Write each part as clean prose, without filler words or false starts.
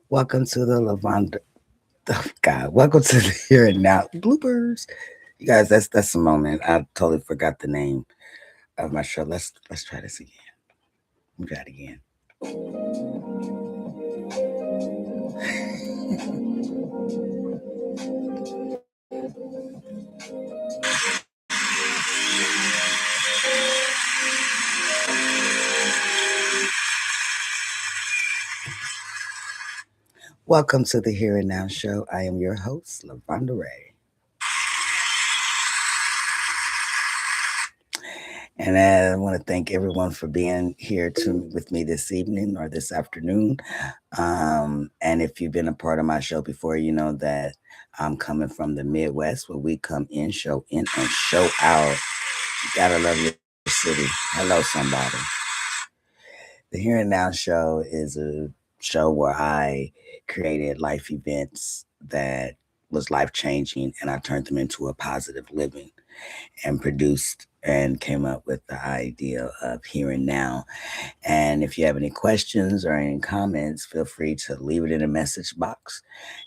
Welcome to the Lavanda. Oh God, welcome to the Here and Now bloopers. You guys, that's a moment. I totally forgot the name of my show. Let's try this again. We try it again. Welcome to the Here and Now show. I am your host, Lavonda Ray. And I want to thank everyone for being here with me this evening or this afternoon. And if you've been a part of my show before, you know that I'm coming from the Midwest where we come in, and show out. You gotta love your city. Hello, somebody. The Here and Now show is a show where I created life events that was life changing and I turned them into a positive living and produced and came up with the idea of Here and Now. And if you have any questions or any comments, feel free to leave it in the message box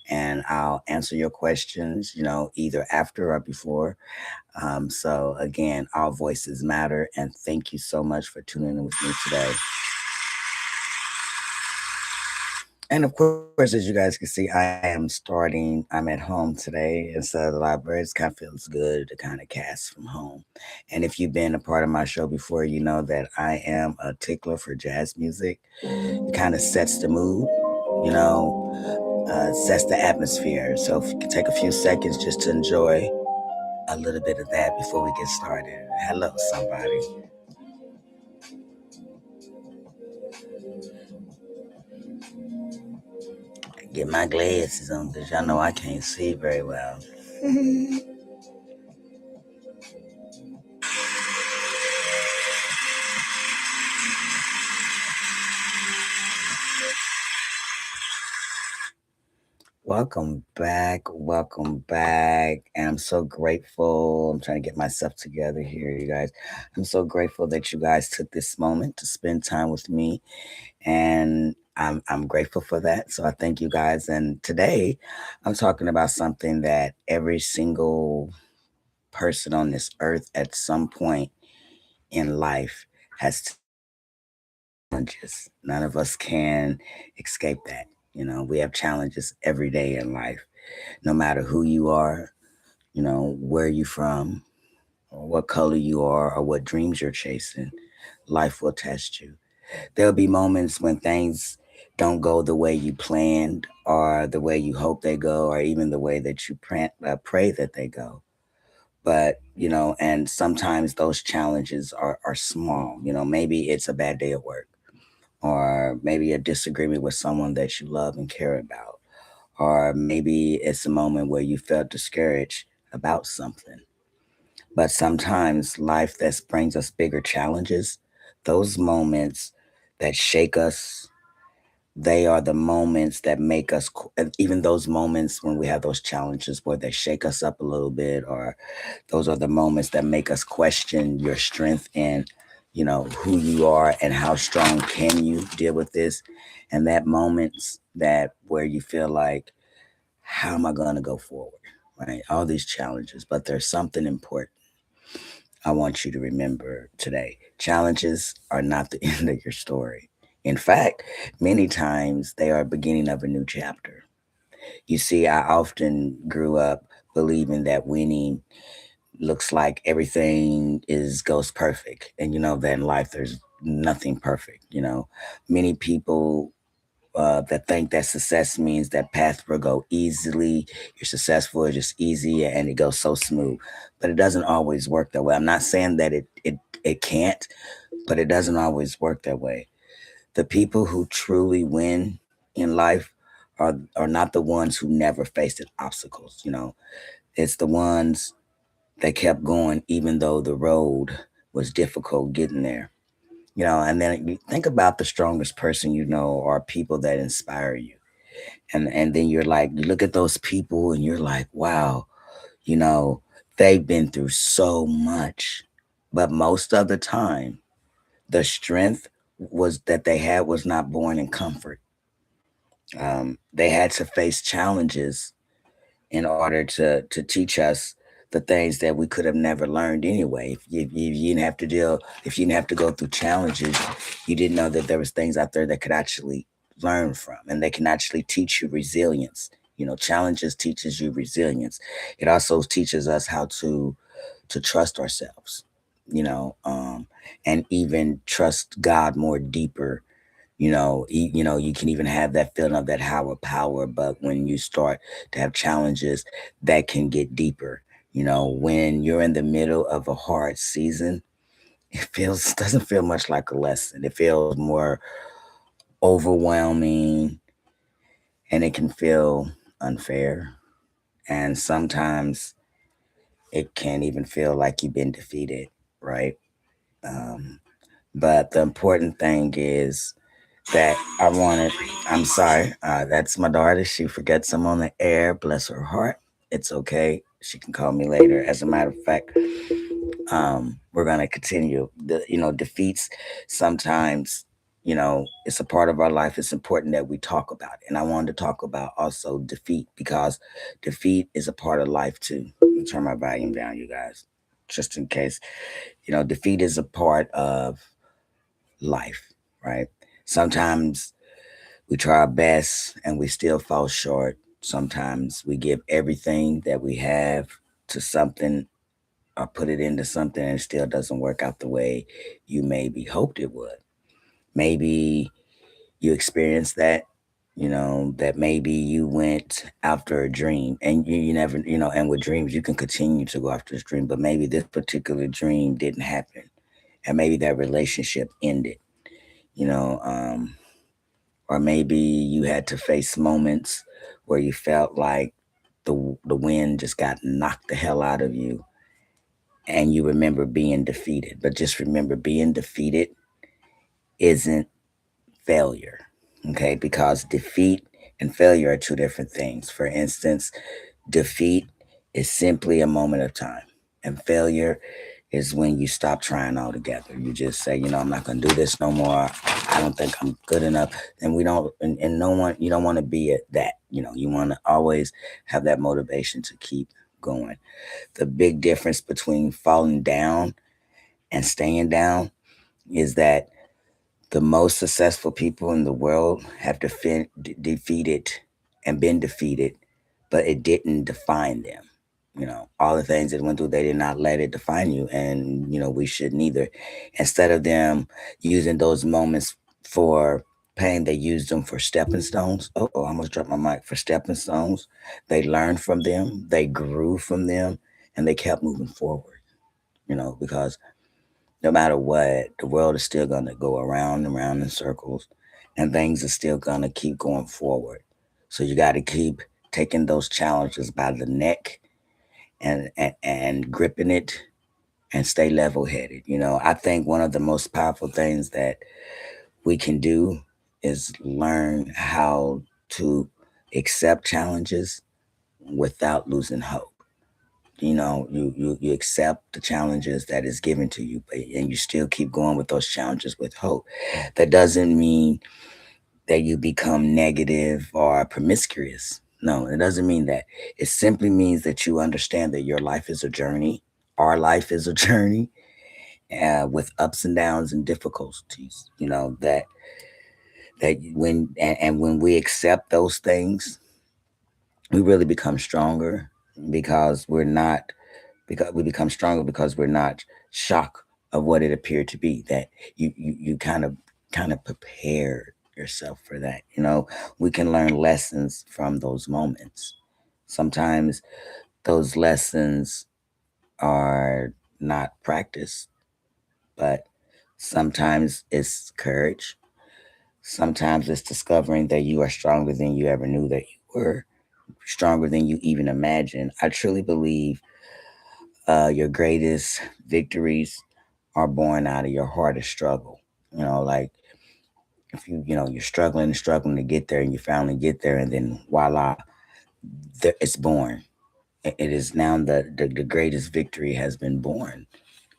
and I'll answer your questions, either after or before. So, again, all voices matter. And thank you so much for tuning in with me today. And of course, as you guys can see, I am I'm at home today instead of the library. It kind of feels good to kind of cast from home. And if you've been a part of my show before, you know that I am a tickler for jazz music. It kind of sets the mood, sets the atmosphere. So if you can take a few seconds just to enjoy a little bit of that before we get started. Hello, somebody. Get my glasses on because y'all know I can't see very well. Welcome back. Welcome back. And I'm so grateful. I'm trying to get myself together here, you guys. I'm so grateful that you guys took this moment to spend time with me. And I'm grateful for that. So I thank you guys. And today I'm talking about something that every single person on this earth at some point in life has challenges. None of us can escape that. We have challenges every day in life, no matter who you are, where you from, or what color you are, or what dreams you're chasing. Life will test you. There'll be moments when things don't go the way you planned, or the way you hope they go, or even the way that you pray that they go. But, and sometimes those challenges are small. Maybe it's a bad day at work, or maybe a disagreement with someone that you love and care about, or maybe it's a moment where you felt discouraged about something. But sometimes life that brings us bigger challenges, those moments that shake us, they are the moments that make us, even those moments when we have those challenges where they shake us up a little bit, or those are the moments that make us question your strength and, who you are and how strong can you deal with this. And that moments that where you feel like, how am I going to go forward? Right? All these challenges, but there's something important I want you to remember today. Challenges are not the end of your story. In fact, many times they are the beginning of a new chapter. You see, I often grew up believing that winning looks like everything is goes perfect. And that in life there's nothing perfect. Many people that think that success means that path will go easily. You're successful, it's just easy and it goes so smooth. But it doesn't always work that way. I'm not saying that it can't, but it doesn't always work that way. The people who truly win in life are not the ones who never faced obstacles. It's the ones that kept going even though the road was difficult getting there. And then you think about the strongest person you know are people that inspire you. And then you're like, you look at those people and you're like, wow, you know, they've been through so much. But most of the time, the strength was that they had was not born in comfort. They had to face challenges in order to teach us the things that we could have never learned anyway. If you didn't have to deal, if you didn't have to go through challenges, you didn't know that there was things out there that could actually learn from, and they can actually teach you resilience. Challenges teaches you resilience. It also teaches us how to trust ourselves. And even trust God more deeper. You can even have that feeling of that higher power, but when you start to have challenges, that can get deeper. When you're in the middle of a hard season, it feels doesn't feel much like a lesson. It feels more overwhelming, and it can feel unfair, and sometimes it can even feel like you've been defeated, right? um, but the important thing is that I wanted. I'm sorry. That's my daughter. She forgets I'm on the air. Bless her heart. It's okay. She can call me later. As a matter of fact, we're gonna continue. Defeats sometimes. It's a part of our life. It's important that we talk about it. And I wanted to talk about also defeat because defeat is a part of life too. Let me turn my volume down, you guys, just in case. Defeat is a part of life, right? Sometimes we try our best and we still fall short. Sometimes we give everything that we have to something or put it into something and it still doesn't work out the way you maybe hoped it would. Maybe you experienced that maybe you went after a dream and you never, and with dreams, you can continue to go after this dream, but maybe this particular dream didn't happen. And maybe that relationship ended, you know, um, or maybe you had to face moments where you felt like the wind just got knocked the hell out of you, and you remember being defeated. But just remember, being defeated isn't failure, okay? Because defeat and failure are two different things. For instance, defeat is simply a moment of time, and failure is when you stop trying altogether. You just say, I'm not going to do this no more. I don't think I'm good enough. And we don't, and no one, you don't want to be at that. You want to always have that motivation to keep going. The big difference between falling down and staying down is that the most successful people in the world have defeated and been defeated, but it didn't define them. All the things that went through, they did not let it define you. And, we should neither. Instead of them using those moments for pain, they used them for stepping stones. Oh, I almost dropped my mic. For stepping stones. They learned from them, they grew from them, and they kept moving forward, because no matter what, the world is still going to go around and around in circles, and things are still going to keep going forward. So you got to keep taking those challenges by the neck and gripping it and stay level headed. I think one of the most powerful things that we can do is learn how to accept challenges without losing hope. You accept the challenges that is given to you, and you still keep going with those challenges with hope. That doesn't mean that you become negative or promiscuous. No, it doesn't mean that. It simply means that you understand that your life is a journey. Our life is a journey, with ups and downs and difficulties. That and when we accept those things, we really become stronger because we become stronger because we're not shocked of what it appeared to be. That you kind of prepare yourself for that. We can learn lessons from those moments. Sometimes those lessons are not practiced, but sometimes it's courage. Sometimes it's discovering that you are stronger than you ever knew that you were, stronger than you even imagined. I truly believe your greatest victories are born out of your hardest struggle. Like if you're struggling and struggling to get there and you finally get there and then voila, it's born. It is now the greatest victory has been born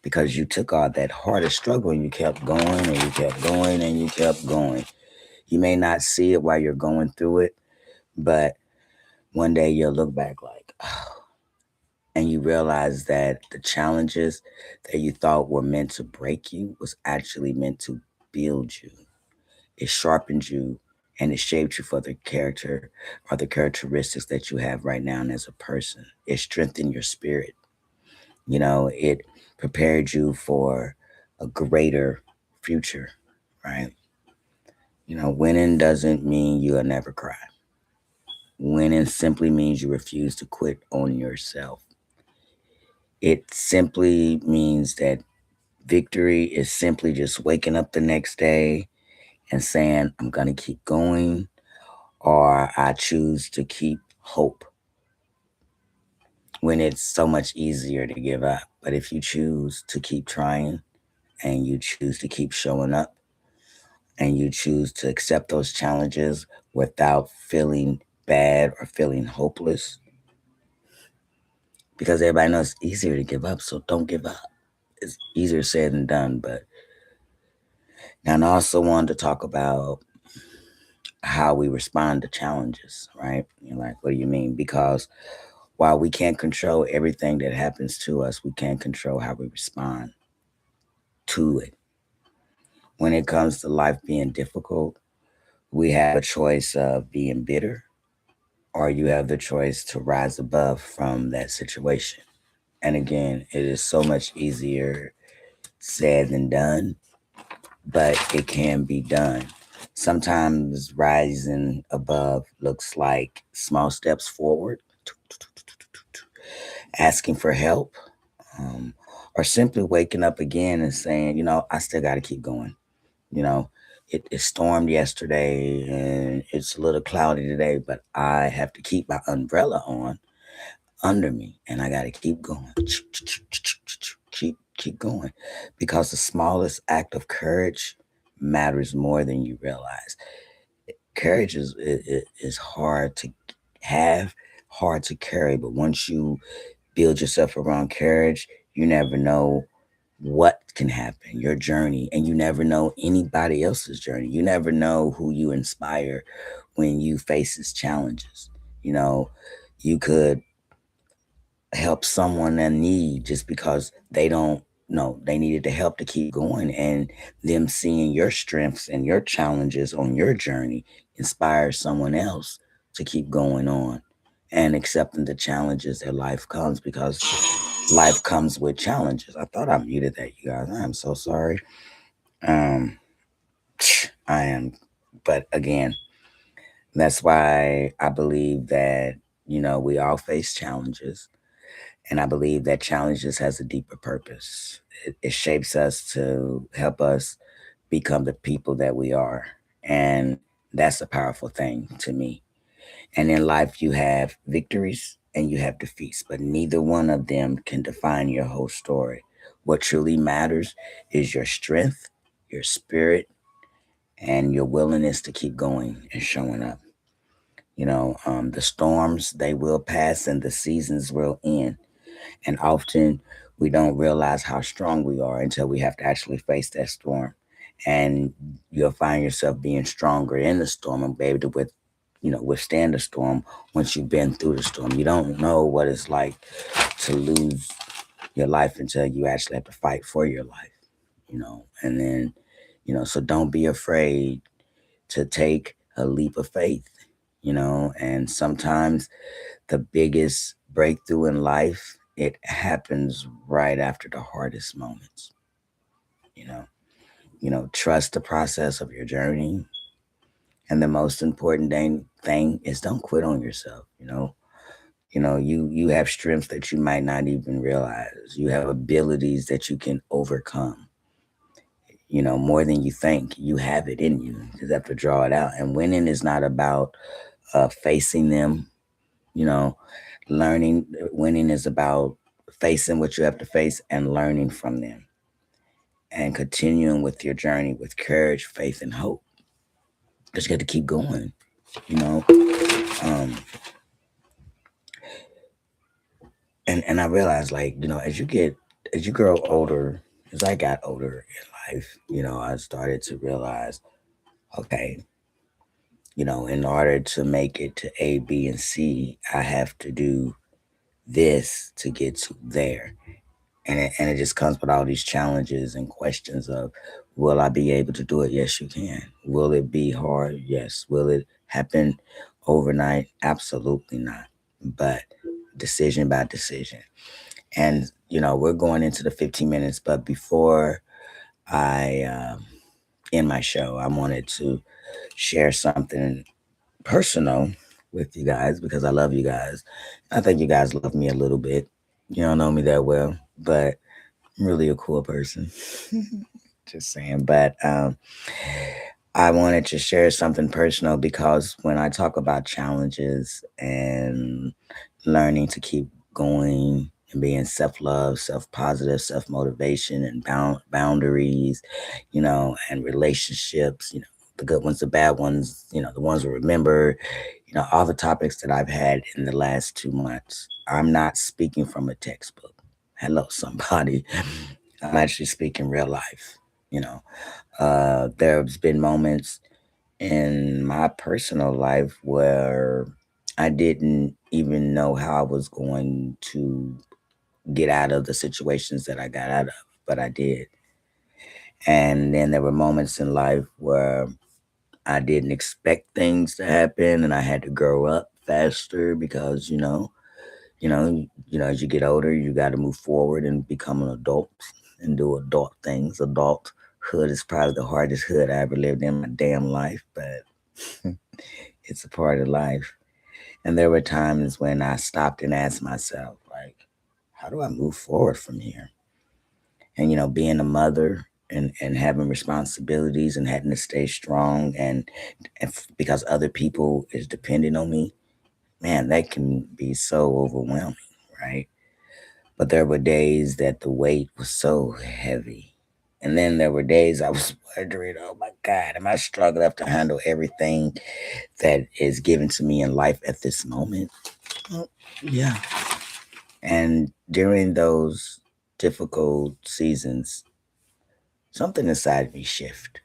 because you took all that hardest struggle and you kept going and you kept going and you kept going. You may not see it while you're going through it, but one day you'll look back like, oh, and you realize that the challenges that you thought were meant to break you was actually meant to build you. It sharpened you and it shaped you for the character or the characteristics that you have right now as a person. It strengthened your spirit. It prepared you for a greater future, right? Winning doesn't mean you'll never cry. Winning simply means you refuse to quit on yourself. It simply means that victory is simply just waking up the next day and saying, I'm going to keep going, or I choose to keep hope when it's so much easier to give up. But if you choose to keep trying and you choose to keep showing up and you choose to accept those challenges without feeling bad or feeling hopeless, because everybody knows it's easier to give up, so don't give up. It's easier said than done. But and I also wanted to talk about how we respond to challenges, right? You're like, what do you mean? Because while we can't control everything that happens to us, we can control how we respond to it. When it comes to life being difficult, we have a choice of being bitter, or you have the choice to rise above from that situation. And again, it is so much easier said than done, but it can be done. Sometimes rising above looks like small steps forward, asking for help, um, or simply waking up again and saying, I still got to keep going. You know, it stormed yesterday and it's a little cloudy today, but I have to keep my umbrella on under me and I got to keep going. Keep going because the smallest act of courage matters more than you realize. Courage is hard to have, hard to carry, but once you build yourself around courage, you never know what can happen, your journey, and you never know anybody else's journey. You never know who you inspire when you face these challenges. You know, you could help someone in need just because they don't know they needed the help to keep going, and them seeing your strengths and your challenges on your journey inspires someone else to keep going on and accepting the challenges that life comes, because life comes with challenges. I thought I muted that, you guys. I am so sorry. um I am, but again, that's why I believe that we all face challenges. And I believe that challenges has a deeper purpose. It shapes us to help us become the people that we are. And that's a powerful thing to me. And in life, you have victories and you have defeats, but neither one of them can define your whole story. What truly matters is your strength, your spirit, and your willingness to keep going and showing up. The storms, they will pass and the seasons will end. And often we don't realize how strong we are until we have to actually face that storm. And you'll find yourself being stronger in the storm and be able to withstand the storm once you've been through the storm. You don't know what it's like to lose your life until you actually have to fight for your life. And then, so don't be afraid to take a leap of faith. And sometimes the biggest breakthrough in life, it happens right after the hardest moments. You know, trust the process of your journey. And the most important thing is don't quit on yourself. You have strengths that you might not even realize. You have abilities that you can overcome. More than you think. You have it in you. You just have to draw it out. And winning is not about facing them. You know, winning is about facing what you have to face and learning from them. and continuing with your journey with courage, faith, and hope. Because you got to keep going, you know. Um, and I realized, like, as you grow older, as I got older in life, I started to realize, okay, in order to make it to A, B, and C, I have to do this to get to there. And it just comes with all these challenges and questions of, will I be able to do it? Yes, you can. Will it be hard? Yes. Will it happen overnight? Absolutely not. But decision by decision. And we're going into the 15 minutes, but before I end my show, I wanted to share something personal with you guys because I love you guys. I think you guys love me a little bit. You don't know me that well, but I'm really a cool person. Just saying. But I wanted to share something personal because when I talk about challenges and learning to keep going and being self love, self positive, self motivation, and boundaries, and relationships, the good ones, the bad ones, the ones we remember, all the topics that I've had in the last 2 months. I'm not speaking from a textbook. Hello, somebody. I'm actually speaking real life. You know, there's been moments in my personal life where I didn't even know how I was going to get out of the situations that I got out of, but I did. And then there were moments in life where I didn't expect things to happen and I had to grow up faster because, as you get older, you got to move forward and become an adult and do adult things. Adulthood is probably the hardest hood I ever lived in my damn life, but it's a part of life. And there were times when I stopped and asked myself, like, how do I move forward from here? And, being a mother and having responsibilities and having to stay strong and because other people is depending on me, man, that can be so overwhelming, right? But there were days that the weight was so heavy. And then there were days I was wondering, oh my God, am I strong enough to handle everything that is given to me in life at this moment? Well, yeah. And during those difficult seasons, something inside me shift.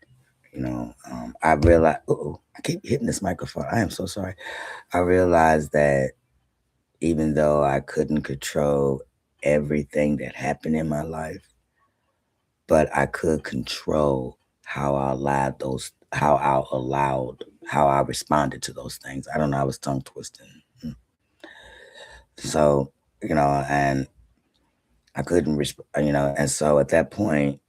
I realized, oh, I keep hitting this microphone. I am so sorry. I realized that even though I couldn't control everything that happened in my life, but I could control how I responded to those things. I don't know, I was tongue twisting. Mm. So, and I couldn't, and so at that point,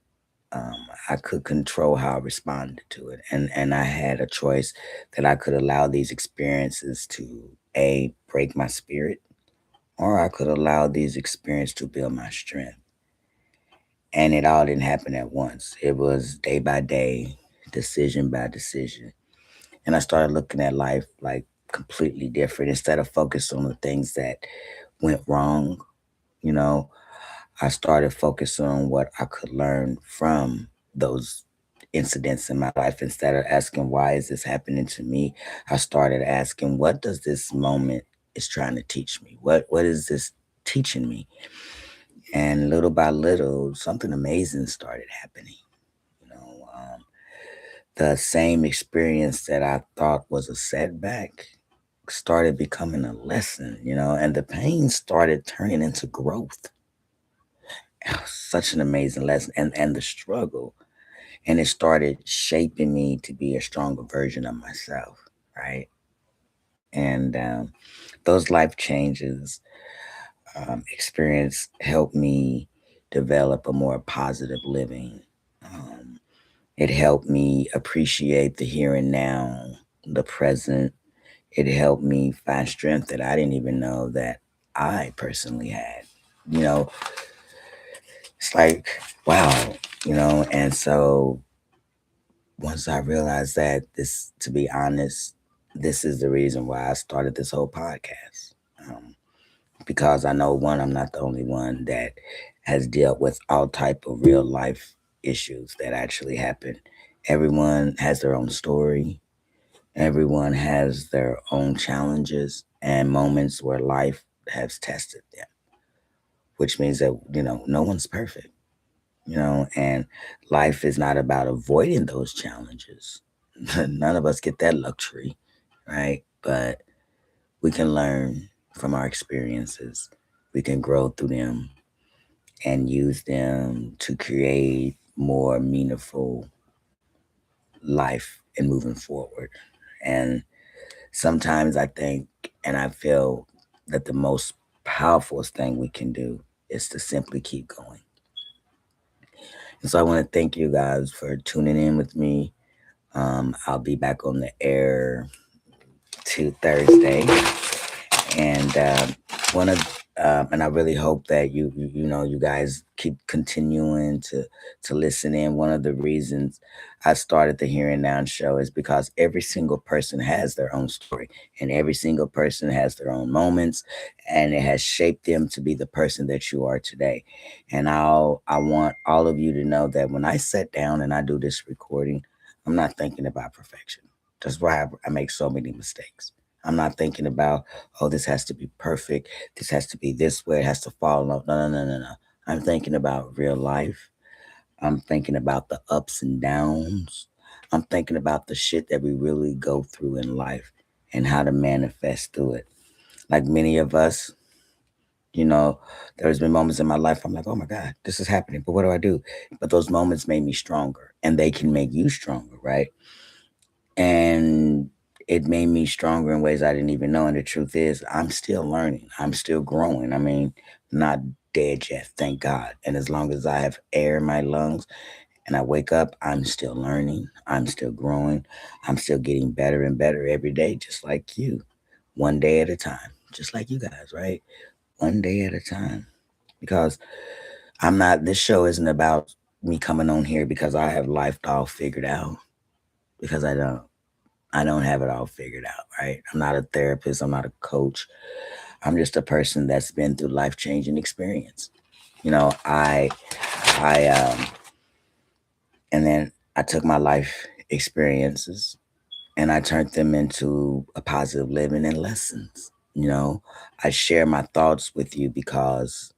um, I could control how I responded to it. And I had a choice that I could allow these experiences to break my spirit, or I could allow these experiences to build my strength. And it all didn't happen at once. It was day by day, decision by decision. And I started looking at life like completely different instead of focus on the things that went wrong. You know, I started focusing on what I could learn from those incidents in my life. Instead of asking, why is this happening to me? I started asking, what does this moment is trying to teach me? What is this teaching me? And little by little, something amazing started happening. You know, um, the same experience that I thought was a setback started becoming a lesson, and the pain started turning into growth. It was such an amazing lesson. And the struggle. And it started shaping me to be a stronger version of myself, right? And those life changes experience helped me develop a more positive living. Um, it helped me appreciate the here and now, the present. It helped me find strength that I didn't even know that I personally had. You know, it's like, wow, and so once I realized that, to be honest, this is the reason why I started this whole podcast. Because I know, one, I'm not the only one that has dealt with all type of real life, issues that actually happen. Everyone has their own story. Everyone has their own challenges and moments where life has tested them, which means that, no one's perfect, and life is not about avoiding those challenges. None of us get that luxury, right? But we can learn from our experiences. We can grow through them and use them to create more meaningful life and moving forward. And sometimes I think and I feel that the most powerful thing we can do is to simply keep going. And so I want to thank you guys for tuning in with me. I'll be back on the air to Thursday, and one of and I really hope that you guys keep continuing to listen in. One of the reasons I started the Here and Now show is because every single person has their own story, and every single person has their own moments, and it has shaped them to be the person that you are today. And I want all of you to know that when I sit down and I do this recording, I'm not thinking about perfection. That's why I make so many mistakes. I'm not thinking about, oh, this has to be perfect. This has to be this way. It has to follow. No, no, no, no, no, no. I'm thinking about real life. I'm thinking about the ups and downs. I'm thinking about the shit that we really go through in life and how to manifest through it. Like many of us, you know, there's been moments in my life I'm like, oh my God, this is happening. But what do I do? But those moments made me stronger and they can make you stronger, right? And it made me stronger in ways I didn't even know. And the truth is, I'm still learning. I'm still growing. I mean, not dead yet, thank God. And as long as I have air in my lungs and I wake up, I'm still learning. I'm still growing. I'm still getting better and better every day, just like you. One day at a time, just like you guys, right? One day at a time. Because this show isn't about me coming on here because I have life all figured out, because I don't. I don't have it all figured out, right? I'm not a therapist. I'm not a coach. I'm just a person that's been through life changing experience. You know, and then I took my life experiences and I turned them into a positive living and lessons. You know, I share my thoughts with you because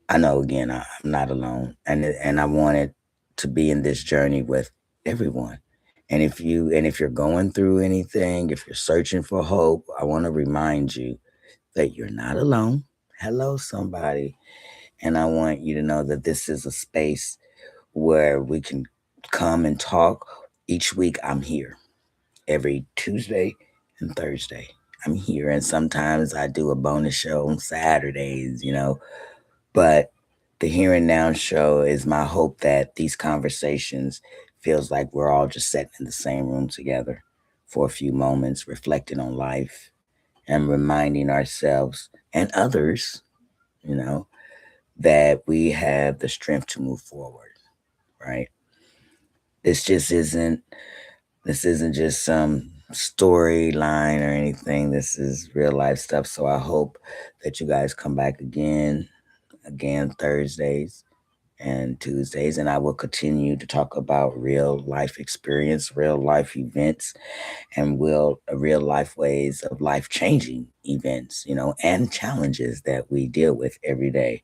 I know, again, I'm not alone, and I wanted to be in this journey with everyone. And if you're going through anything, if you're searching for hope, I want to remind you that you're not alone. Hello, somebody, and I want you to know that this is a space where we can come and talk. Each week, I'm here every Tuesday and Thursday. I'm here, and sometimes I do a bonus show on Saturdays. But the Here and Now show is my hope that these conversations feels like we're all just sitting in the same room together for a few moments, reflecting on life and reminding ourselves and others, you know, that we have the strength to move forward, right? This just isn't this isn't just some storyline or anything. This is real life stuff. So I hope that you guys come back again Thursdays and Tuesdays, and I will continue to talk about real life experience, real life events, and real life ways of life changing events, and challenges that we deal with every day.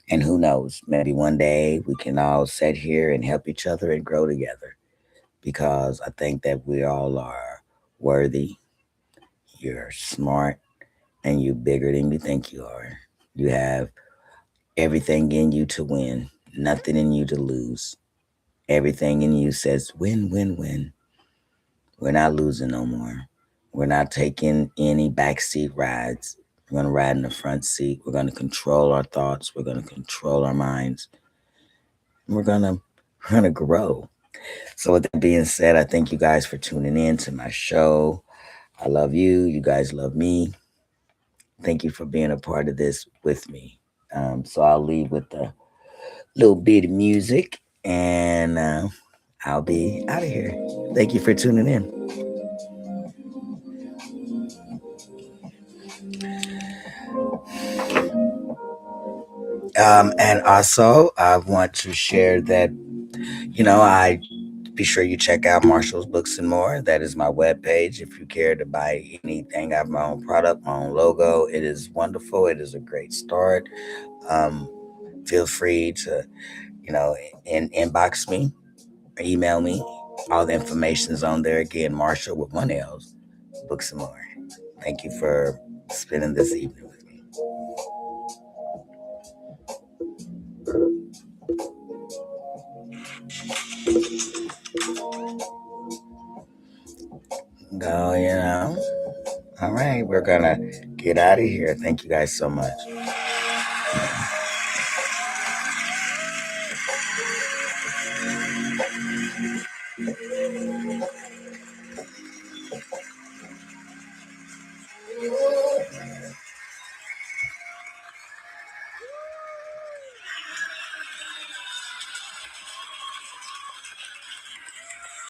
And who knows, maybe one day we can all sit here and help each other and grow together, because I think that we all are worthy. You're smart and you're bigger than you think you are. You have everything in you to win, nothing in you to lose. Everything in you says win, win, win. We're not losing no more. We're not taking any backseat rides. We're going to ride in the front seat. We're going to control our thoughts. We're going to control our minds. And we're going to grow. So with that being said, I thank you guys for tuning in to my show. I love you. You guys love me. Thank you for being a part of this with me. So I'll leave with a little bit of music, and I'll be out of here. Thank you for tuning in. And also, I want to share that, I be sure you check out Marshall's Books and More. That is my webpage. If you care to buy anything, I have my own product, my own logo. It is wonderful. It is a great start. Um, Feel free to, you know, inbox me, or email me. All the information is on there. Again, Marshall with one L's, Books and More. Thank you for spending this evening with me. Go, All right, we're gonna get out of here. Thank you guys so much.